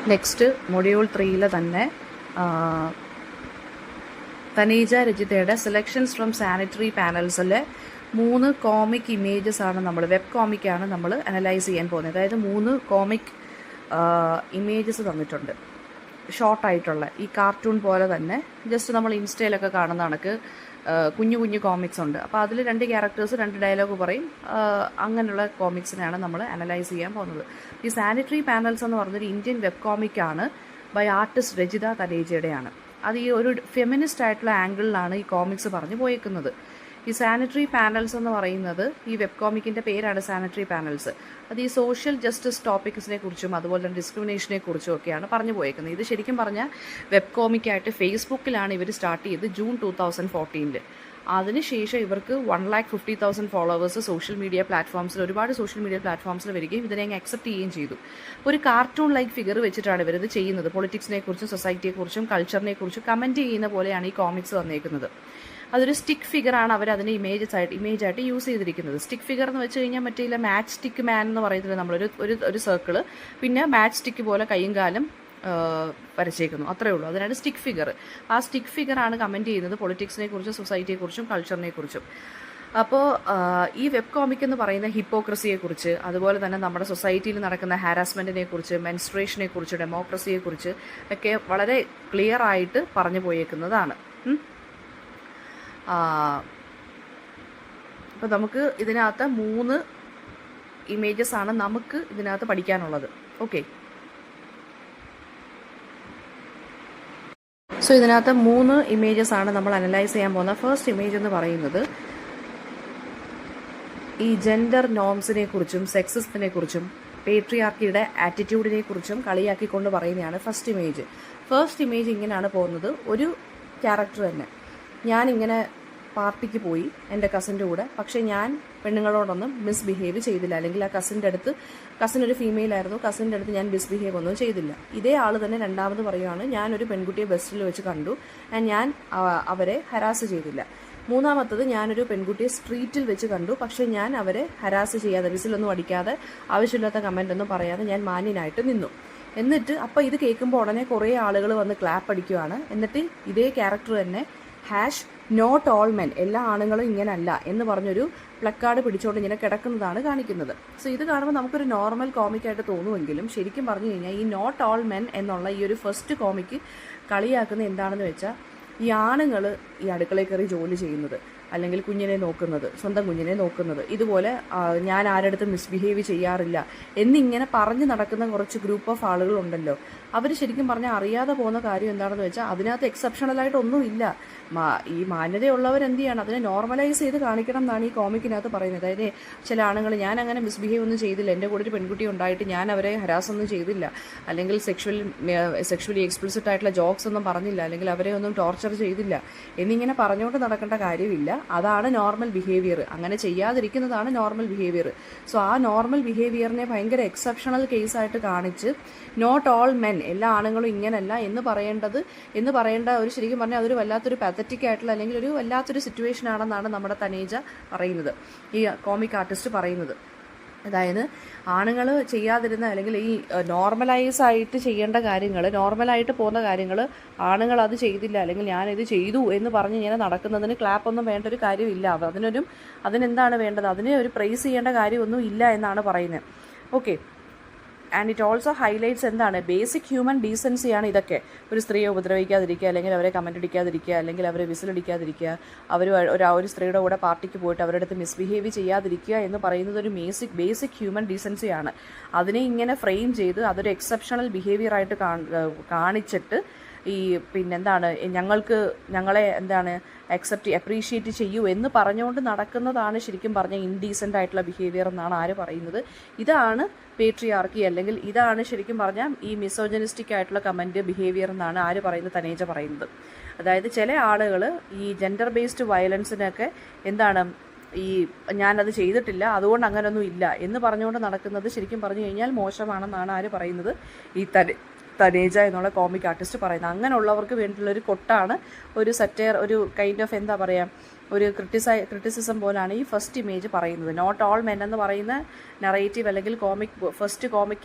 Next module 3 തന്നെ തനീജ രജിതയുടെ selections from sanitary പാനൽസിലെ 3 കോമിക് ഇമേജസ് ആണ് നമ്മൾ വെബ് കോമിക്കാണ് നമ്മൾ അനലൈസ് ചെയ്യാൻ പോകുന്നത്. അതായത് 3 കോമിക് ഇമേജസ് തന്നിട്ടുണ്ട്, ഷോർട്ടായിട്ടുള്ള ഈ കാർട്ടൂൺ പോലെ തന്നെ. ജസ്റ്റ് നമ്മൾ ഇൻസ്റ്റയിലൊക്കെ കാണുന്ന കണക്ക് കുഞ്ഞു കുഞ്ഞു കോമിക്സ് ഉണ്ട്. അപ്പോൾ അതിൽ 2 ക്യാരക്ടേഴ്സ് 2 ഡയലോഗ് പറയും. അങ്ങനെയുള്ള കോമിക്സിനെയാണ് നമ്മൾ അനലൈസ് ചെയ്യാൻ പോകുന്നത്. ഈ സാനിറ്ററി പാനൽസ് എന്ന് പറഞ്ഞൊരു ഇന്ത്യൻ വെബ് കോമിക്കാണ്, ബൈ ആർട്ടിസ്റ്റ് രജിത തനേജയുടെയാണ്. അത് ഈ ഒരു ഫെമിനിസ്റ്റ് ആയിട്ടുള്ള ആംഗിളിലാണ് ഈ കോമിക്സ് പറഞ്ഞു പോയേക്കുന്നത്. ഈ സാനിറ്ററി പാനൽസ് എന്ന് പറയുന്നത്, ഈ വെബ് കോമിക്കിൻ്റെ പേരാണ് സാനിറ്ററി പാനൽസ്. അത് ഈ സോഷ്യൽ ജസ്റ്റിസ് ടോപ്പിക്സിനെ കുറിച്ചും അതുപോലെ തന്നെ ഡിസ്ക്രിമിനേഷനെ കുറിച്ചും ഒക്കെയാണ് പറഞ്ഞു പോയേക്കുന്നത്. ഇത് ശരിക്കും പറഞ്ഞാൽ വെബ് കോമിക്കായിട്ട് ഫേസ്ബുക്കിലാണ് ഇവർ സ്റ്റാർട്ട് ചെയ്തത് ജൂൺ 2014. അതിനുശേഷം ഇവർക്ക് 1,50,000 ഫോളോവേഴ്സ് സോഷ്യൽ മീഡിയ പ്ലാറ്റ്ഫോംസിൽ, ഒരുപാട് സോഷ്യൽ മീഡിയ പ്ലാറ്റ്ഫോംസിൽ വരികയും ഇതിനെ അക്സെപ്റ്റ് ചെയ്യുകയും ചെയ്തു. ഒരു കാർട്ടൂൺ ലൈക്ക് ഫിഗർ വെച്ചിട്ടാണ് ഇവരിത് ചെയ്യുന്നത്. പൊളിറ്റിക്സിനെ കുറിച്ചും സൊസൈറ്റിയെക്കുറിച്ചും കൾച്ചറിനെ കുറിച്ചും കമൻറ്റ് ചെയ്യുന്ന പോലെയാണ് ഈ കോമിക്സ് വന്നേക്കുന്നത്. അതൊരു സ്റ്റിക്ക് ഫിഗറാണ് അവർ അതിനെ ഇമേജായിട്ട് യൂസ് ചെയ്തിരിക്കുന്നത്. സ്റ്റിക്ക് ഫിഗർ എന്ന് വെച്ച് കഴിഞ്ഞാൽ മറ്റേ മാച്ച് സ്റ്റിക്ക് മാൻ എന്ന് പറയുന്നത് നമ്മളൊരു ഒരു സർക്കിള്, പിന്നെ മാച്ച് സ്റ്റിക്ക് പോലെ കൈയും കാലും വരച്ചേക്കുന്നു, അത്രയേ ഉള്ളൂ. അതിനാണ് സ്റ്റിക്ക് ഫിഗർ. ആ സ്റ്റിക്ക് ഫിഗറാണ് കമൻറ്റ് ചെയ്യുന്നത് പൊളിറ്റിക്സിനെ കുറിച്ചും സൊസൈറ്റിയെക്കുറിച്ചും കൾച്ചറിനെ കുറിച്ചും. അപ്പോൾ ഈ വെബ് കോമിക് എന്ന് പറയുന്ന ഹിപ്പോക്രസിയെക്കുറിച്ച്, അതുപോലെ തന്നെ നമ്മുടെ സൊസൈറ്റിയിൽ നടക്കുന്ന ഹാരാസ്മെൻറ്റിനെ കുറിച്ച്, മെൻസ്ട്രേഷനെ കുറിച്ച്, ഡെമോക്രസിയെക്കുറിച്ച് ഒക്കെ വളരെ ക്ലിയർ ആയിട്ട് പറഞ്ഞു പോയേക്കുന്നതാണ്. അപ്പോൾ നമുക്ക് ഇതിനകത്ത് 3 ഇമേജസ് ആണ് നമുക്ക് ഇതിനകത്ത് പഠിക്കാനുള്ളത്. ഓക്കെ, സോ ഇതിനകത്ത് 3 ഇമേജസ് ആണ് നമ്മൾ അനലൈസ് ചെയ്യാൻ പോകുന്നത്. ഫസ്റ്റ് ഇമേജ് എന്ന് പറയുന്നത് ഈ ജെൻഡർ നോംസിനെ കുറിച്ചും സെക്സിസത്തിനെ കുറിച്ചും പേട്രിയാർക്കിയുടെ ആറ്റിറ്റ്യൂഡിനെ കുറിച്ചും കളിയാക്കിക്കൊണ്ട് പറയുന്നതാണ് ഫസ്റ്റ് ഇമേജ്. ഫസ്റ്റ് ഇമേജ് ഇങ്ങനെയാണ് പോകുന്നത്. ഒരു ക്യാരക്ടർ തന്നെ, ഞാനിങ്ങനെ പാർട്ടിക്ക് പോയി എൻ്റെ കസിൻ്റെ കൂടെ, പക്ഷേ ഞാൻ പെണ്ണുങ്ങളോടൊന്നും മിസ്ബിഹേവ് ചെയ്തില്ല, അല്ലെങ്കിൽ ആ കസിൻ ഒരു ഫീമെയിൽ ആയിരുന്നു, കസിൻ്റെ അടുത്ത് ഞാൻ മിസ്ബിഹേവ് ഒന്നും ചെയ്തില്ല. ഇതേ ആൾ തന്നെ രണ്ടാമത് പറയുകയാണ്, ഞാനൊരു പെൺകുട്ടിയെ ബസ്സിൽ വെച്ച് കണ്ടു ആൻഡ് ഞാൻ അവരെ ഹരാസ് ചെയ്തില്ല. മൂന്നാമത്തത്, ഞാനൊരു പെൺകുട്ടിയെ സ്ട്രീറ്റിൽ വെച്ച് കണ്ടു, പക്ഷേ ഞാൻ അവരെ ഹരാസ് ചെയ്യാതെ, വിസിലൊന്നും അടിക്കാതെ, ആവശ്യമില്ലാത്ത കമൻ്റ് ഒന്നും പറയാതെ ഞാൻ മാന്യനായിട്ട് നിന്നു. എന്നിട്ട് അപ്പോൾ ഇത് കേൾക്കുമ്പോൾ ഉടനെ കുറേ ആളുകൾ വന്ന് ക്ലാപ്പ് അടിക്കുകയാണ്. എന്നിട്ട് ഇതേ ക്യാരക്ടർ തന്നെ #നോട്ട് ഓൾ മെൻ, എല്ലാ ആണുങ്ങളും ഇങ്ങനല്ല എന്ന് പറഞ്ഞൊരു പ്ലക്കാർഡ് പിടിച്ചുകൊണ്ട് ഇങ്ങനെ കിടക്കുന്നതാണ് കാണിക്കുന്നത്. സോ ഇത് കാണുമ്പോൾ നമുക്കൊരു നോർമൽ കോമിക്കായിട്ട് തോന്നുമെങ്കിലും ശരിക്കും പറഞ്ഞു കഴിഞ്ഞാൽ ഈ നോട്ട് ഓൾ മെൻ എന്നുള്ള ഈ ഒരു ഫസ്റ്റ് കോമിക്ക് കളിയാക്കുന്ന എന്താണെന്ന് വെച്ചാൽ, ഈ ആണുങ്ങൾ ഈ അടുക്കളയിൽ കയറി ജോലി ചെയ്യുന്നത്, അല്ലെങ്കിൽ കുഞ്ഞിനെ നോക്കുന്നത്, സ്വന്തം കുഞ്ഞിനെ നോക്കുന്നത്, ഇതുപോലെ ഞാൻ ആരുടെ മിസ്ബിഹേവ് ചെയ്യാറില്ല എന്നിങ്ങനെ പറഞ്ഞ് നടക്കുന്ന കുറച്ച് ഗ്രൂപ്പ് ഓഫ് ആളുകളുണ്ടല്ലോ. അവർ ശരിക്കും പറഞ്ഞാൽ അറിയാതെ പോകുന്ന കാര്യം എന്താണെന്ന് വെച്ചാൽ, അതിനകത്ത് എക്സെപ്ഷണലായിട്ടൊന്നും ഇല്ല. ഈ മാന്യതയുള്ളവർ എന്ത് ചെയ്യണം, അതിനെ നോർമലൈസ് ചെയ്ത് കാണിക്കണം എന്നാണ് ഈ കോമിക്കിനകത്ത് പറയുന്നത്. അതായത് ചില ആണുങ്ങൾ, ഞാൻ അങ്ങനെ മിസ്ബിഹേവ് ഒന്നും ചെയ്തില്ല, എൻ്റെ കൂടെ ഒരു പെൺകുട്ടി ഉണ്ടായിട്ട് ഞാൻ അവരെ ഹരാസ് ഒന്നും ചെയ്തില്ല, അല്ലെങ്കിൽ സെക്ഷുവലി എക്സ്പ്ലിസിറ്റ് ആയിട്ടുള്ള ജോക്സ് ഒന്നും പറഞ്ഞില്ല, അല്ലെങ്കിൽ അവരെ ഒന്നും ടോർച്ചർ ചെയ്തില്ല എന്നിങ്ങനെ പറഞ്ഞുകൊണ്ട് നടക്കേണ്ട കാര്യമില്ല. അതാണ് നോർമൽ ബിഹേവിയർ. അങ്ങനെ ചെയ്യാതിരിക്കുന്നതാണ് നോർമൽ ബിഹേവിയർ. സോ ആ നോർമൽ ബിഹേവിയറിനെ ഭയങ്കര എക്സെപ്ഷണൽ കേസായിട്ട് കാണിച്ച് നോട്ട് ഓൾ മെൻ, എല്ലാ ആണുങ്ങളും ഇങ്ങനല്ല എന്ന് പറയേണ്ട ഒരു, ശരിക്കും പറഞ്ഞാൽ അതൊരു വല്ലാത്തൊരു പാത്തറ്റിക് ആയിട്ടുള്ള, അല്ലെങ്കിൽ ഒരു വല്ലാത്തൊരു സിറ്റുവേഷൻ ആണെന്നാണ് നമ്മുടെ തനേജ പറയുന്നത്, ഈ കോമിക് ആർട്ടിസ്റ്റ് പറയുന്നത്. അതായത് ആണുങ്ങൾ ചെയ്യാതിരുന്ന, അല്ലെങ്കിൽ ഈ നോർമലൈസ് ആയിട്ട് ചെയ്യേണ്ട കാര്യങ്ങൾ, നോർമലായിട്ട് പോകുന്ന കാര്യങ്ങൾ ആണുങ്ങൾ അത് ചെയ്തില്ല, അല്ലെങ്കിൽ ഞാനിത് ചെയ്തു എന്ന് പറഞ്ഞ് ഇങ്ങനെ നടക്കുന്നതിന് ക്ലാപ്പൊന്നും വേണ്ട ഒരു കാര്യമില്ല. അതിനെന്താണ് വേണ്ടത്, അതിനെ ഒരു പ്രൈസ് ചെയ്യേണ്ട കാര്യമൊന്നും ഇല്ല എന്നാണ് പറയുന്നത്. Okay, and it also highlights എന്താണ്, ബേസിക് ഹ്യൂമൻ ഡീസൻസിയാണ് ഇതൊക്കെ. ഒരു സ്ത്രീയെ ഉപദ്രവിക്കാതിരിക്കുക, അല്ലെങ്കിൽ അവരെ കമൻ്റ് അടിക്കാതിരിക്കുക, അല്ലെങ്കിൽ അവരെ വിസിലടിക്കാതിരിക്കുക, ഒരു സ്ത്രീയുടെ കൂടെ പാർട്ടിക്ക് പോയിട്ട് അവരുടെ അടുത്ത് മിസ്ബിഹേവ് ചെയ്യാതിരിക്കുക എന്ന് പറയുന്നത് ഒരു ബേസിക് ഹ്യൂമൻ ഡീസൻസിയാണ്. അതിനെ ഇങ്ങനെ ഫ്രെയിം ചെയ്ത് അതൊരു എക്സെപ്ഷണൽ ബിഹേവിയറായിട്ട് കാണിച്ചിട്ട് ഈ പിന്നെന്താണ്, ഞങ്ങളെ എന്താണ് അപ്രീഷിയേറ്റ് ചെയ്യൂ എന്ന് പറഞ്ഞുകൊണ്ട് നടക്കുന്നതാണ് ശരിക്കും പറഞ്ഞാൽ ഇൻഡീസൻ്റ് ആയിട്ടുള്ള ബിഹേവിയർ എന്നാണ് ആര് പറയുന്നത്. ഇതാണ് പേട്രിയാർക്കി, അല്ലെങ്കിൽ ഇതാണ് ശരിക്കും പറഞ്ഞാൽ ഈ മിസോജനിസ്റ്റിക് ആയിട്ടുള്ള കമൻറ്റ് ബിഹേവിയർ എന്നാണ് ആര് പറയുന്നത്, തനേജ പറയുന്നത്. അതായത് ചില ആളുകൾ ഈ ജെൻഡർ ബേസ്ഡ് വയലൻസിനൊക്കെ എന്താണ്, ഈ ഞാനത് ചെയ്തിട്ടില്ല അതുകൊണ്ട് അങ്ങനെയൊന്നും ഇല്ല എന്ന് പറഞ്ഞുകൊണ്ട് നടക്കുന്നത് ശരിക്കും പറഞ്ഞു കഴിഞ്ഞാൽ മോശമാണെന്നാണ് ആര് പറയുന്നത്, ഈ തനേജ എന്നുള്ള കോമിക് ആർട്ടിസ്റ്റ് പറയുന്നത്. അങ്ങനെയുള്ളവർക്ക് വേണ്ടിയിട്ടുള്ളൊരു കൊട്ടാണ്, ഒരു സറ്റയർ, ഒരു കൈൻഡ് ഓഫ് എന്താ പറയുക, ഒരു ക്രിറ്റിസിസം പോലാണ് ഈ ഫസ്റ്റ് ഇമേജ് പറയുന്നത്. നോട്ട് ഓൾ മെൻ എന്ന് പറയുന്ന നറേറ്റീവ് അല്ലെങ്കിൽ ഫസ്റ്റ് കോമിക്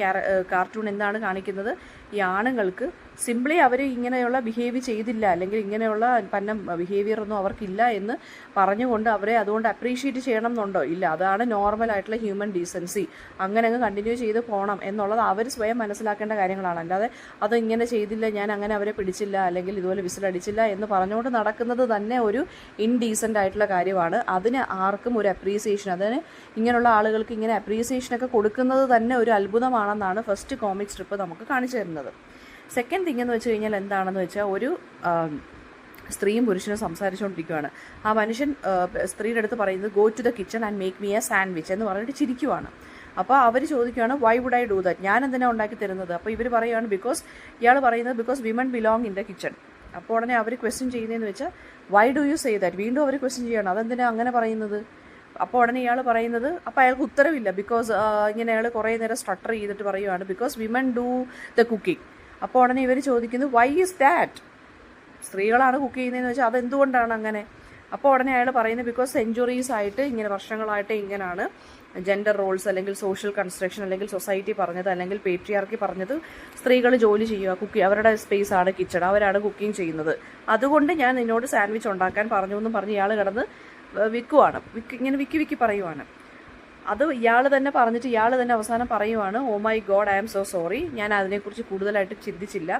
കാർട്ടൂൺ എന്താണ് കാണിക്കുന്നത്? ഈ ആണുങ്ങൾക്ക് സിംപ്ലി അവർ ഇങ്ങനെയുള്ള ബിഹേവ് ചെയ്തില്ല അല്ലെങ്കിൽ ഇങ്ങനെയുള്ള ബിഹേവിയർ ഒന്നും അവർക്കില്ല എന്ന് പറഞ്ഞുകൊണ്ട് അവരെ അതുകൊണ്ട് അപ്രീഷിയേറ്റ് ചെയ്യണം എന്നുണ്ടോ? ഇല്ല. അതാണ് നോർമൽ ആയിട്ടുള്ള ഹ്യൂമൻ ഡീസൻസി. അങ്ങനെ അങ്ങ് കണ്ടിന്യൂ ചെയ്ത് പോകണം എന്നുള്ളത് അവർ സ്വയം മനസ്സിലാക്കേണ്ട കാര്യങ്ങളാണ്. അല്ലാതെ അത് ഇങ്ങനെ ചെയ്തില്ല, ഞാൻ അങ്ങനെ അവരെ പിടിച്ചില്ല അല്ലെങ്കിൽ ഇതുപോലെ വിസിലടിച്ചില്ല എന്ന് പറഞ്ഞുകൊണ്ട് നടക്കുന്നത് തന്നെ ഒരു ഇൻഡീസൻ്റ് ആയിട്ടുള്ള കാര്യമാണ്. അതിന് ആർക്കും ഒരു അപ്രീസിയേഷൻ, അതിന് ഇങ്ങനെയുള്ള ആളുകൾക്ക് ഇങ്ങനെ അപ്രീസിയേഷനൊക്കെ കൊടുക്കുന്നത് തന്നെ ഒരു അത്ഭുതമാണെന്നാണ് ഫസ്റ്റ് കോമിക് സ്ട്രിപ്പ് നമുക്ക് കാണിച്ചു തരുന്നത്. സെക്കൻഡ് തിങ് എന്ന് വെച്ച് കഴിഞ്ഞാൽ എന്താണെന്ന് വെച്ചാൽ, ഒരു സ്ത്രീയും പുരുഷനും സംസാരിച്ചുകൊണ്ടിരിക്കുകയാണ്. ആ മനുഷ്യൻ സ്ത്രീയുടെ അടുത്ത് പറയുന്നത് go to the kitchen and make me a sandwich എന്ന് പറഞ്ഞിട്ട് ചിരിക്കുവാണ്. അപ്പോൾ അവർ ചോദിക്കുകയാണ് why would I do that, ഞാൻ എന്തിനാണ് ഉണ്ടാക്കി തരുന്നത്? അപ്പോൾ ഇവർ പറയുകയാണ് ഇയാൾ പറയുന്നത് because women belong in the kitchen. അപ്പോൾ ഉടനെ അവർ ക്വസ്റ്റ്യൻ ചെയ്യുന്നതെന്ന് വെച്ചാൽ why do you say that, വീണ്ടും അവർ ക്വസ്റ്റ്യൻ ചെയ്യണം അതെന്തിനാണ് അങ്ങനെ പറയുന്നത്. അപ്പോൾ ഉടനെ ഇയാൾ പറയുന്നത്, അപ്പോൾ അയാൾക്ക് ഉത്തരവില്ല. ബിക്കോസ് ഇങ്ങനെ അയാൾ കുറേ നേരം സ്ട്രട്ടർ ചെയ്തിട്ട് പറയുവാണ് because women do the cooking. അപ്പോൾ ഉടനെ ഇവർ ചോദിക്കുന്നു വൈ ഈസ് ദാറ്റ്, സ്ത്രീകളാണ് കുക്ക് ചെയ്യുന്നതെന്ന് വെച്ചാൽ അതെന്തുകൊണ്ടാണ് അങ്ങനെ? അപ്പോൾ ഉടനെ അയാൾ പറയുന്നത് ബിക്കോസ് സെഞ്ച്വറീസ് ആയിട്ട് ഇങ്ങനെ വർഷങ്ങളായിട്ട് ഇങ്ങനെയാണ് ജെൻഡർ റോൾസ് അല്ലെങ്കിൽ സോഷ്യൽ കൺസ്ട്രക്ഷൻ അല്ലെങ്കിൽ സൊസൈറ്റി പറഞ്ഞത് അല്ലെങ്കിൽ പേട്രിയാർക്കി പറഞ്ഞത് സ്ത്രീകൾ ജോലി ചെയ്യുക, അവരുടെ സ്പേസ് ആണ് കിച്ചൺ, അവരാണ് കുക്കിംഗ് ചെയ്യുന്നത്, അതുകൊണ്ട് ഞാൻ നിന്നോട് സാൻഡ്വിച്ച് ഉണ്ടാക്കാൻ പറഞ്ഞു എന്നും പറഞ്ഞ് ഇയാൾ കിടന്ന് വിൽക്കുവാണ്, ഇങ്ങനെ വിക്കി പറയുവാണ്. അത് ഇയാൾ തന്നെ പറഞ്ഞിട്ട് ഇയാൾ തന്നെ അവസാനം പറയുവാണ് oh my God I am so sorry, ഞാൻ അതിനെക്കുറിച്ച് കൂടുതലായിട്ട് ചിന്തിച്ചില്ല,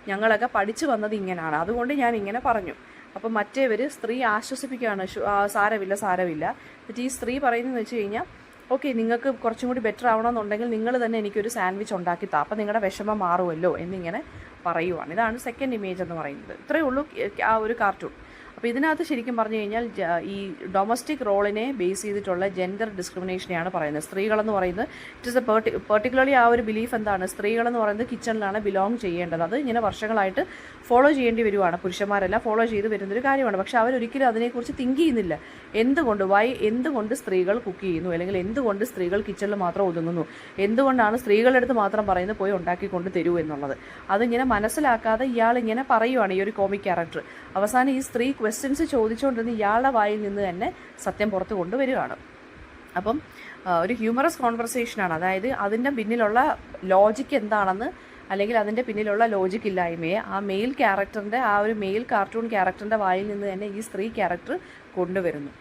ഞങ്ങളൊക്കെ പഠിച്ചു വന്നത് ഇങ്ങനെയാണ്, അതുകൊണ്ട് ഞാൻ ഇങ്ങനെ പറഞ്ഞു. അപ്പം മറ്റേവർ സ്ത്രീ ആശ്വസിപ്പിക്കുകയാണ്, സാരമില്ല. എന്നിട്ട് ഈ സ്ത്രീ പറയുന്നതെന്ന് വെച്ച് കഴിഞ്ഞാൽ ഓക്കെ, നിങ്ങൾക്ക് കുറച്ചും കൂടി ബെറ്റർ ആവണമെന്നുണ്ടെങ്കിൽ നിങ്ങൾ തന്നെ എനിക്കൊരു സാൻഡ്വിച്ച് ഉണ്ടാക്കി താ, അപ്പം നിങ്ങളുടെ വിഷമം മാറുമല്ലോ എന്നിങ്ങനെ പറയുവാണ്. ഇതാണ് സെക്കൻഡ് ഇമേജ് എന്ന് പറയുന്നത്. ഇത്രയേ ഉള്ളൂ ആ ഒരു കാർട്ടൂൺ. അപ്പോൾ ഇതിനകത്ത് ശരിക്കും പറഞ്ഞു കഴിഞ്ഞാൽ ഈ ഡൊമസ്റ്റിക് റോളിനെ ബേസ് ചെയ്തിട്ടുള്ള ജെൻഡർ ഡിസ്ക്രിമിനേഷനെയാണ് പറയുന്നത്. സ്ത്രീകളെന്ന് പറയുന്നത് ഇറ്റ് ഇസ് എ പെർട്ടിക്കുലർലി ആ ഒരു ബിലീഫ് എന്താണ്, സ്ത്രീകളെന്ന് പറയുന്നത് കിച്ചണിലാണ് ബിലോങ് ചെയ്യേണ്ടത്. അത് ഇങ്ങനെ വർഷങ്ങളായിട്ട് ഫോളോ ചെയ്യേണ്ടി വരുവാണ്, പുരുഷന്മാരെല്ലാം ഫോളോ ചെയ്ത് വരുന്നൊരു കാര്യമാണ്. പക്ഷെ അവരൊരിക്കലും അതിനെക്കുറിച്ച് തിങ്ക് ചെയ്യുന്നില്ല. എന്തുകൊണ്ട് സ്ത്രീകൾ കുക്ക് ചെയ്യുന്നു, അല്ലെങ്കിൽ എന്തുകൊണ്ട് സ്ത്രീകൾ കിച്ചണിൽ മാത്രം ഒതുങ്ങുന്നു, എന്തുകൊണ്ടാണ് സ്ത്രീകളുടെ അടുത്ത് മാത്രം പറയുന്നത് പോയി ഉണ്ടാക്കിക്കൊണ്ട് തരൂ എന്നുള്ളത്. അതിങ്ങനെ മനസ്സിലാക്കാതെ ഇയാളിങ്ങനെ പറയുവാണ്, ഈ ഒരു കോമിക് ക്യാരക്ടർ. അവസാനം ഈ സ്ത്രീ ക്വസ്റ്റ്യൻസ് ചോദിച്ചുകൊണ്ടിരുന്ന ഇയാളുടെ വായിൽ നിന്ന് തന്നെ സത്യം പുറത്ത് കൊണ്ടുവരികയാണ്. അപ്പം ഒരു ഹ്യൂമറസ് കോൺവെർസേഷനാണ്. അതായത് അതിൻ്റെ പിന്നിലുള്ള ലോജിക്ക് എന്താണെന്ന്, അല്ലെങ്കിൽ അതിൻ്റെ പിന്നിലുള്ള ലോജിക്ക് ഇല്ലായ്മയെ ആ മെയിൽ ക്യാരക്ടറിൻ്റെ, ആ ഒരു മെയിൽ കാർട്ടൂൺ ക്യാരക്ടറിൻ്റെ വായിൽ നിന്ന് തന്നെ ഈ സ്ത്രീ ക്യാരക്ടർ കൊണ്ടുവരുന്നു.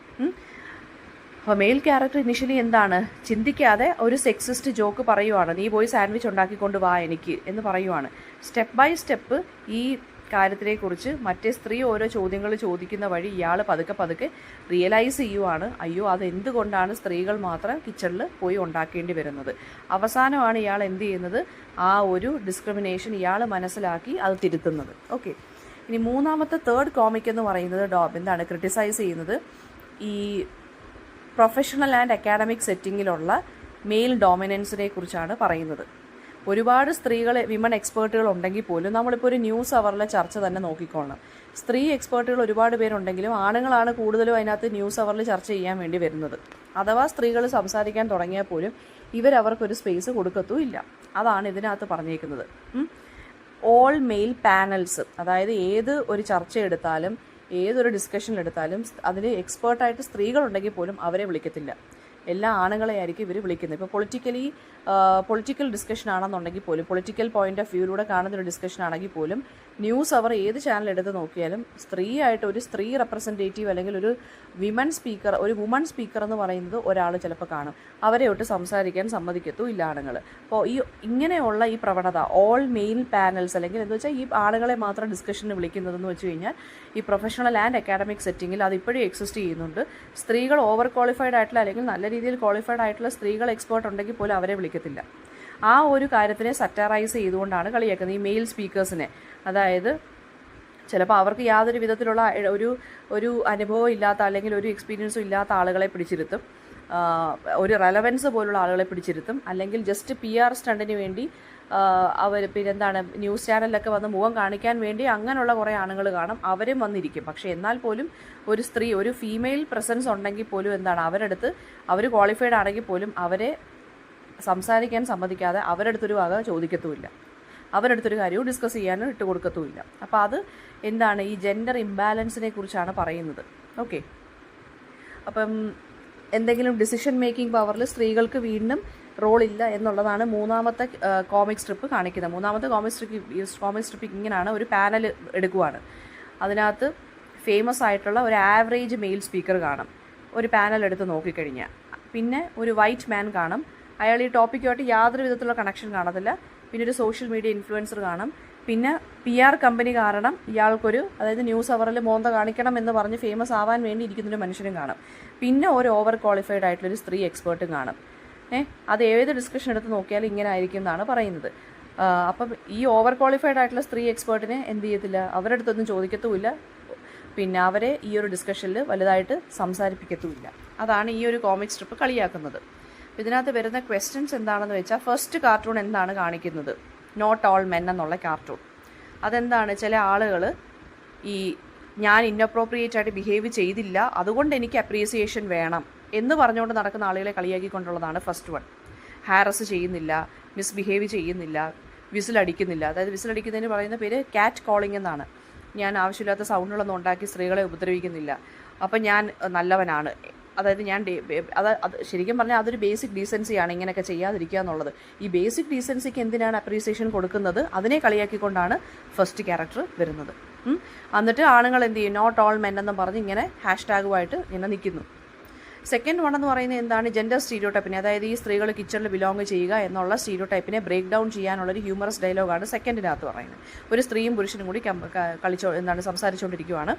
അപ്പോൾ മെയിൽ ക്യാരക്ടർ ഇനിഷ്യലി എന്താണ്, ചിന്തിക്കാതെ ഒരു സെക്സിസ്റ്റ് ജോക്ക് പറയുവാണ്, നീ പോയി സാൻഡ്വിച്ച് ഉണ്ടാക്കിക്കൊണ്ട് വാ എനിക്ക് എന്ന് പറയുവാണ്. സ്റ്റെപ്പ് ബൈ സ്റ്റെപ്പ് ഈ കാര്യത്തിനെക്കുറിച്ച് മറ്റേ സ്ത്രീ ഓരോ ചോദ്യങ്ങൾ ചോദിക്കുന്ന വഴി ഇയാൾ പതുക്കെ റിയലൈസ് ചെയ്യുവാണ്, അയ്യോ അതെന്തുകൊണ്ടാണ് സ്ത്രീകൾ മാത്രം കിച്ചണിൽ പോയി ഉണ്ടാക്കേണ്ടി വരുന്നത്. അവസാനമാണ് ഇയാൾ എന്ത് ചെയ്യുന്നത്, ആ ഒരു ഡിസ്ക്രിമിനേഷൻ ഇയാൾ മനസ്സിലാക്കി അത് തിരുത്തുന്നത്. ഓക്കെ, ഇനി മൂന്നാമത്തെ തേർഡ് കോമിക് എന്ന് പറയുന്നത് എന്താണ് ക്രിട്ടിസൈസ് ചെയ്യുന്നത്, ഈ പ്രൊഫഷണൽ ആൻഡ് അക്കാഡമിക് സെറ്റിങ്ങിലുള്ള മെയിൽ ഡോമിനൻസിനെ കുറിച്ചാണ് പറയുന്നത്. ഒരുപാട് വിമൺ എക്സ്പേർട്ടുകൾ ഉണ്ടെങ്കിൽ പോലും നമ്മളിപ്പോൾ ഒരു ന്യൂസ് അവറിലെ ചർച്ച തന്നെ നോക്കിക്കോണം. സ്ത്രീ എക്സ്പേർട്ടുകൾ ഒരുപാട് പേരുണ്ടെങ്കിലും ആണുങ്ങളാണ് കൂടുതലും അതിനകത്ത് ന്യൂസ് അവറിൽ ചർച്ച ചെയ്യാൻ വേണ്ടി വരുന്നത്. അഥവാ സ്ത്രീകൾ സംസാരിക്കാൻ തുടങ്ങിയാൽ പോലും ഇവരവർക്കൊരു സ്പേസ് കൊടുക്കത്തുമില്ല. അതാണ് ഇതിനകത്ത് പറഞ്ഞേക്കുന്നത്. ഓൾ മെയിൽ പാനൽസ്, അതായത് ഏത് ഒരു ചർച്ച എടുത്താലും ഏതൊരു ഡിസ്കഷൻ എടുത്താലും അതിൽ എക്സ്പേർട്ടായിട്ട് സ്ത്രീകളുണ്ടെങ്കിൽ പോലും അവരെ വിളിക്കത്തില്ല. എല്ലാ ആണുങ്ങളെ ആയിരിക്കും ഇവർ വിളിക്കുന്നത്. ഇപ്പോൾ പൊളിറ്റിക്കൽ ഡിസ്കഷൻ ആണെന്നുണ്ടെങ്കിൽ പോലും, പൊളിറ്റിക്കൽ പോയിന്റ് ഓഫ് വ്യൂയിലൂടെ കാണുന്നൊരു ഡിസ്കഷൻ ആണെങ്കിൽ പോലും ന്യൂസ് അവർ ഏത് ചാനൽ എടുത്ത് നോക്കിയാലും സ്ത്രീയായിട്ട് ഒരു സ്ത്രീ റെപ്രസെൻറ്റേറ്റീവ് അല്ലെങ്കിൽ ഒരു വുമൺ സ്പീക്കർ എന്ന് പറയുന്നത് ഒരാൾ ചിലപ്പോൾ കാണും. അവരെ ഒട്ട് സംസാരിക്കാൻ സമ്മതിക്കത്തുമില്ല ആണുങ്ങൾ. അപ്പോൾ ഇങ്ങനെയുള്ള ഈ പ്രവണത ഓൾ മെയിൽ പാനൽസ്, അല്ലെങ്കിൽ എന്ന് വെച്ചാൽ ഈ ആളുകളെ മാത്രം ഡിസ്കഷന് വിളിക്കുന്നതെന്ന് വെച്ച് കഴിഞ്ഞാൽ ഈ പ്രൊഫഷണൽ ആൻഡ് അക്കാഡമിക് സെറ്റിങ്ങിൽ അത് ഇപ്പോഴും എക്സിസ്റ്റ് ചെയ്യുന്നുണ്ട്. സ്ത്രീകൾ ഓവർ ക്വാളിഫൈഡ് ആയിട്ടുള്ള അല്ലെങ്കിൽ നല്ല രീതിയിൽ ക്വാളിഫൈഡ് ആയിട്ടുള്ള സ്ത്രീകൾ എക്സ്പേർട്ട് ഉണ്ടെങ്കിൽ പോലും അവരെ വിളിക്കത്തില്ല. ആ ഒരു കാര്യത്തിനെ സറ്ററൈസ് ചെയ്തുകൊണ്ടാണ് കളിയാക്കുന്നത് ഈ മെയിൽ സ്പീക്കേഴ്സിനെ. അതായത് ചിലപ്പോൾ അവർക്ക് യാതൊരു വിധത്തിലുള്ള ഒരു അനുഭവം ഇല്ലാത്ത അല്ലെങ്കിൽ ഒരു എക്സ്പീരിയൻസും ഇല്ലാത്ത ആളുകളെ പിടിച്ചിരുത്തും, ഒരു റെലവൻസ് പോലുള്ള ആളുകളെ പിടിച്ചിരുത്തും, അല്ലെങ്കിൽ ജസ്റ്റ് PR സ്റ്റണ്ടിന് വേണ്ടി അവർ പിന്നെന്താണ് ന്യൂസ് ചാനലിലൊക്കെ വന്ന് മുഖം കാണിക്കാൻ വേണ്ടി അങ്ങനെയുള്ള കുറേ ആണുങ്ങൾ കാണും, അവരും വന്നിരിക്കും. പക്ഷേ എന്നാൽ പോലും ഒരു ഫീമെയിൽ പ്രസൻസ് ഉണ്ടെങ്കിൽ പോലും എന്താണ് അവർ ക്വാളിഫൈഡ് ആണെങ്കിൽ പോലും അവരെ സംസാരിക്കാൻ സമ്മതിക്കാതെ അവരടുത്തൊരു വക ചോദിക്കത്തുമില്ല, അവരടുത്തൊരു കാര്യവും ഡിസ്കസ് ചെയ്യാനും ഇട്ട് കൊടുക്കത്തുമില്ല. അപ്പോൾ അത് എന്താണ് ഈ ജെൻഡർ ഇംബാലൻസിനെ കുറിച്ചാണ് പറയുന്നത്. ഓക്കെ, അപ്പം എന്തെങ്കിലും ഡിസിഷൻ മേക്കിംഗ് പവറിൽ സ്ത്രീകൾക്ക് വീണ്ടും റോളില്ല എന്നുള്ളതാണ് മൂന്നാമത്തെ കോമിക് സ്ട്രിപ്പ് കാണിക്കുന്നത്. മൂന്നാമത്തെ കോമിക് സ്ട്രിപ്പ് ഇങ്ങനെയാണ്. ഒരു പാനൽ എടുക്കുവാണ്. അതിനകത്ത് ഫേമസ് ആയിട്ടുള്ള ഒരു ആവറേജ് മെയിൽ സ്പീക്കർ കാണും ഒരു പാനൽ എടുത്ത് നോക്കിക്കഴിഞ്ഞാൽ. പിന്നെ ഒരു വൈറ്റ് മാൻ കാണും. അയാൾ ഈ ടോപ്പിക്കുമായിട്ട് യാതൊരു വിധത്തിലുള്ള കണക്ഷൻ കാണത്തില്ല. പിന്നെ ഒരു സോഷ്യൽ മീഡിയ ഇൻഫ്ലുവൻസർ കാണും. പിന്നെ PR കമ്പനി കാരണം ഇയാൾക്കൊരു, അതായത് ന്യൂസ് അവറിൽ മോന്ത കാണിക്കണം എന്ന് പറഞ്ഞ് ഫേമസ് ആവാൻ വേണ്ടി ഇരിക്കുന്നൊരു മനുഷ്യനും കാണും. പിന്നെ ഒരു ഓവർ ക്വാളിഫൈഡ് ആയിട്ടുള്ളൊരു സ്ത്രീ എക്സ്പേർട്ടും കാണും. അത് ഏത് ഡിസ്കഷൻ എടുത്ത് നോക്കിയാലും ഇങ്ങനെ ആയിരിക്കും എന്നാണ് പറയുന്നത്. അപ്പം ഈ ഓവർ ക്വാളിഫൈഡ് ആയിട്ടുള്ള സ്ത്രീ എക്സ്പേർട്ടിനെ എന്ത് ചെയ്യത്തില്ല, അവരുടെ അടുത്തൊന്നും ചോദിക്കത്തുമില്ല. പിന്നെ അവരെ ഈ ഒരു ഡിസ്കഷനിൽ വലുതായിട്ട് സംസാരിപ്പിക്കത്തുമില്ല. അതാണ് ഈ ഒരു കോമിക് സ്ട്രിപ്പ് കളിയാക്കുന്നത്. ഇതിനകത്ത് വരുന്ന ക്വസ്റ്റ്യൻസ് എന്താണെന്ന് വെച്ചാൽ, ഫസ്റ്റ് കാർട്ടൂൺ എന്താണ് കാണിക്കുന്നത്? നോട്ട് ഓൾ മെൻ എന്നുള്ള കാർട്ടൂൺ. അതെന്താണ്, ചില ആളുകൾ ഈ ഞാൻ ഇന്നപ്രോപ്രിയേറ്റ് ആയിട്ട് ബിഹേവ് ചെയ്തില്ല, അതുകൊണ്ട് എനിക്ക് അപ്രീസിയേഷൻ വേണം എന്ന് പറഞ്ഞുകൊണ്ട് നടക്കുന്ന ആളുകളെ കളിയാക്കിക്കൊണ്ടുള്ളതാണ് ഫസ്റ്റ് വൺ. ഹാരസ് ചെയ്യുന്നില്ല, മിസ്ബിഹേവ് ചെയ്യുന്നില്ല, വിസിലടിക്കുന്നില്ല. അതായത് വിസിലടിക്കുന്നതിന് പറയുന്ന പേര് ക്യാറ്റ് കോളിംഗ് എന്നാണ്. ഞാൻ ആവശ്യമില്ലാത്ത സൗണ്ടുകളൊന്നും ഉണ്ടാക്കി സ്ത്രീകളെ ഉപദ്രവിക്കുന്നില്ല, അപ്പം ഞാൻ നല്ലവനാണ്. അതായത് ഞാൻ അത് ശരിക്കും പറഞ്ഞാൽ അതൊരു ബേസിക് ഡീസൻസിയാണ് ഇങ്ങനെയൊക്കെ ചെയ്യാതിരിക്കുക എന്നുള്ളത്. ഈ ബേസിക് ഡീസൻസിക്ക് എന്തിനാണ് അപ്രീസിയേഷൻ കൊടുക്കുന്നത്? അതിനെ കളിയാക്കിക്കൊണ്ടാണ് ഫസ്റ്റ് ക്യാരക്ടർ വരുന്നത്. എന്നിട്ട് ആണുങ്ങൾ എന്ത് ചെയ്യും, നോട്ട് ഓൾ മെൻ എന്നും പറഞ്ഞ് ഇങ്ങനെ ഹാഷ്ടാഗുമായിട്ട് ഇങ്ങനെ നിൽക്കുന്നു. സെക്കൻഡ് വൺ എന്ന് പറയുന്നത് എന്താണ്, ജെൻഡർ സ്റ്റീരിയോടൈപ്പിനെ, അതായത് ഈ സ്ത്രീകൾ കിച്ചണിൽ ബിലോങ് ചെയ്യുക എന്നുള്ള സ്റ്റീരിയോടൈപ്പിനെ ബ്രേക്ക് ഡൗൺ ചെയ്യാനുള്ളൊരു ഹ്യൂമറസ് ഡയലോഗാണ് സെക്കൻഡിനകത്ത് പറയുന്നത്. ഒരു സ്ത്രീയും പുരുഷനും കൂടി സംസാരിച്ചുകൊണ്ടിരിക്കുകയാണ്.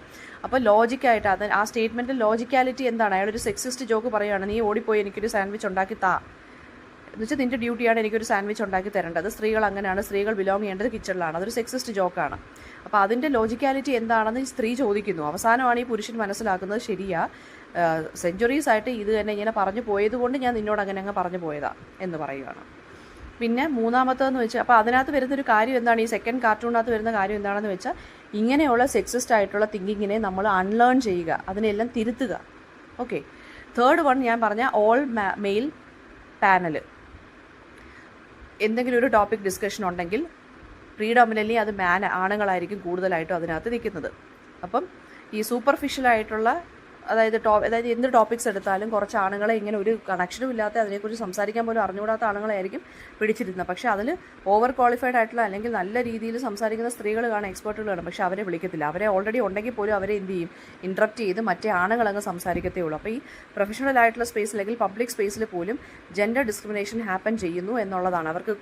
അപ്പോൾ ലോജിക്കായിട്ട് അത് ആ സ്റ്റേറ്റ്മെൻറ്റിൽ ലോജിക്കാലിറ്റി എന്താണ്, അയാളൊരു സെക്സിസ്റ്റ് ജോക്ക് പറയുകയാണ്, നീ ഓടിപ്പോയി എനിക്കൊരു സാൻഡ്വിച്ച് ഉണ്ടാക്കി താ എന്ന് വെച്ചാൽ നിൻ്റെ ഡ്യൂട്ടിയാണ് എനിക്കൊരു സാൻഡ്വിച്ച് ഉണ്ടാക്കി തരേണ്ടത്, സ്ത്രീകൾ അങ്ങനെയാണ്, സ്ത്രീകൾ ബിലോങ് ചെയ്യേണ്ടത് കിച്ചണിലാണ്. അതൊരു സെക്സിസ്റ്റ് ജോക്കാണ്. അപ്പോൾ അതിൻ്റെ ലോജിക്കാലിറ്റി എന്താണെന്ന് സ്ത്രീ ചോദിക്കുന്നു. അവസാനമാണ് ഈ പുരുഷൻ മനസ്സിലാക്കുന്നത്, ശരിയാ, സെഞ്ച്വറീസ് ആയിട്ട് ഇത് തന്നെ ഇങ്ങനെ പറഞ്ഞു പോയതുകൊണ്ട് ഞാൻ നിന്നോട് അങ്ങനെ അങ്ങ് പറഞ്ഞു പോയതാ എന്ന് പറയുകയാണ്. പിന്നെ മൂന്നാമത്തേന്ന് വെച്ചാൽ, അപ്പോൾ അതിനകത്ത് വരുന്നൊരു കാര്യം എന്താണ്, ഈ സെക്കൻഡ് കാർട്ടൂണിനകത്ത് വരുന്ന കാര്യം എന്താണെന്ന് വെച്ചാൽ, ഇങ്ങനെയുള്ള സെക്സിസ്റ്റ് ആയിട്ടുള്ള തിങ്കിങ്ങിനെ നമ്മൾ അൺലേൺ ചെയ്യുക, അതിനെല്ലാം തിരുത്തുക. ഓക്കെ. തേർഡ് വൺ ഞാൻ പറഞ്ഞ ഓൾ മെയിൽ പാനൽ. എന്തെങ്കിലും ഒരു ടോപ്പിക് ഡിസ്കഷൻ ഉണ്ടെങ്കിൽ പ്രീഡോമിനൻ്റ്ലി അത് ആണുങ്ങളായിരിക്കും കൂടുതലായിട്ടും അതിനകത്ത് നിൽക്കുന്നത്. അപ്പം ഈ സൂപ്പർഫിഷ്യലായിട്ടുള്ള അതായത് എന്ത് ടോപ്പിക്സ് എടുത്താലും കുറച്ച് ആണുങ്ങളെ ഇങ്ങനെ ഒരു കണക്ഷനും ഇല്ലാത്ത, അതിനെക്കുറിച്ച് സംസാരിക്കാൻ പോലും അറിഞ്ഞുകൂടാത്ത ആണുങ്ങളായിരിക്കും പിടിച്ചിരുന്നത്. പക്ഷേ അതിൽ ഓവർ ക്വാളിഫൈഡ് ആയിട്ടുള്ള അല്ലെങ്കിൽ നല്ല രീതിയിൽ സംസാരിക്കുന്ന സ്ത്രീകൾ കാണാൻ, എക്സ്പേർട്ടുകൾ കാണും. പക്ഷേ അവരെ വിളിക്കത്തില്ല. അവരെ ഓൾറെഡി ഉണ്ടെങ്കിൽ പോലും അവരെ എന്ത് ചെയ്യും, ഇൻട്രപ്റ്റ് ചെയ്ത് മറ്റേ ആണുങ്ങളങ്ങ് സംസാരിക്കത്തേ ഉള്ളൂ. അപ്പോൾ ഈ പ്രൊഫഷണൽ ആയിട്ടുള്ള സ്പേസ് അല്ലെങ്കിൽ പബ്ലിക് സ്പേസിൽ പോലും ജെൻഡർ ഡിസ്ക്രിമിനേഷൻ ഹാപ്പൻ ചെയ്യുന്നു എന്നുള്ളതാണ്. അവർക്ക്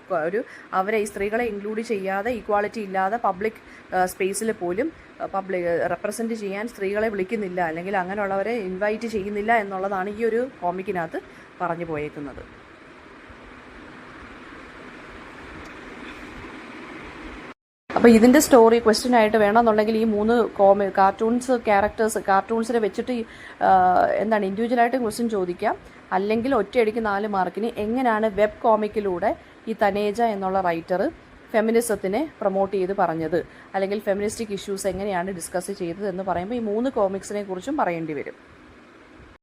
അവരെ ഈ സ്ത്രീകളെ ഇൻക്ലൂഡ് ചെയ്യാതെ, ഈക്വാളിറ്റി ഇല്ലാതെ പബ്ലിക് സ്പേസിൽ പോലും റെപ്രസെൻറ്റ് ചെയ്യാൻ സ്ത്രീകളെ വിളിക്കുന്നില്ല, അല്ലെങ്കിൽ അങ്ങനെയുള്ളവരെ ഇൻവൈറ്റ് ചെയ്യുന്നില്ല എന്നുള്ളതാണ് ഈ ഒരു കോമിക്കിനകത്ത് പറഞ്ഞു പോയേക്കുന്നത്. അപ്പോൾ ഇതിൻ്റെ സ്റ്റോറി ക്വസ്റ്റ്യൻ ആയിട്ട് വേണമെന്നുണ്ടെങ്കിൽ ഈ 3 കാർട്ടൂൺസിനെ വെച്ചിട്ട് എന്താണ് ഇൻഡിവിജ്വലായിട്ട് ക്വസ്റ്റ്യൻ ചോദിക്കാം. അല്ലെങ്കിൽ ഒറ്റയടിക്ക് 4 മാർക്കിന് എങ്ങനെയാണ് വെബ് കോമിക്കിലൂടെ ഈ തനേജ എന്നുള്ള റൈറ്റർ ഫെമിനിസത്തിനെ പ്രൊമോട്ട് ചെയ്ത് പറഞ്ഞത്, അല്ലെങ്കിൽ ഫെമിനിസ്റ്റിക് ഇഷ്യൂസ് എങ്ങനെയാണ് ഡിസ്കസ് ചെയ്തത് എന്ന് പറയുമ്പോൾ ഈ 3 കോമിക്സിനെ കുറിച്ചും പറയേണ്ടി വരും.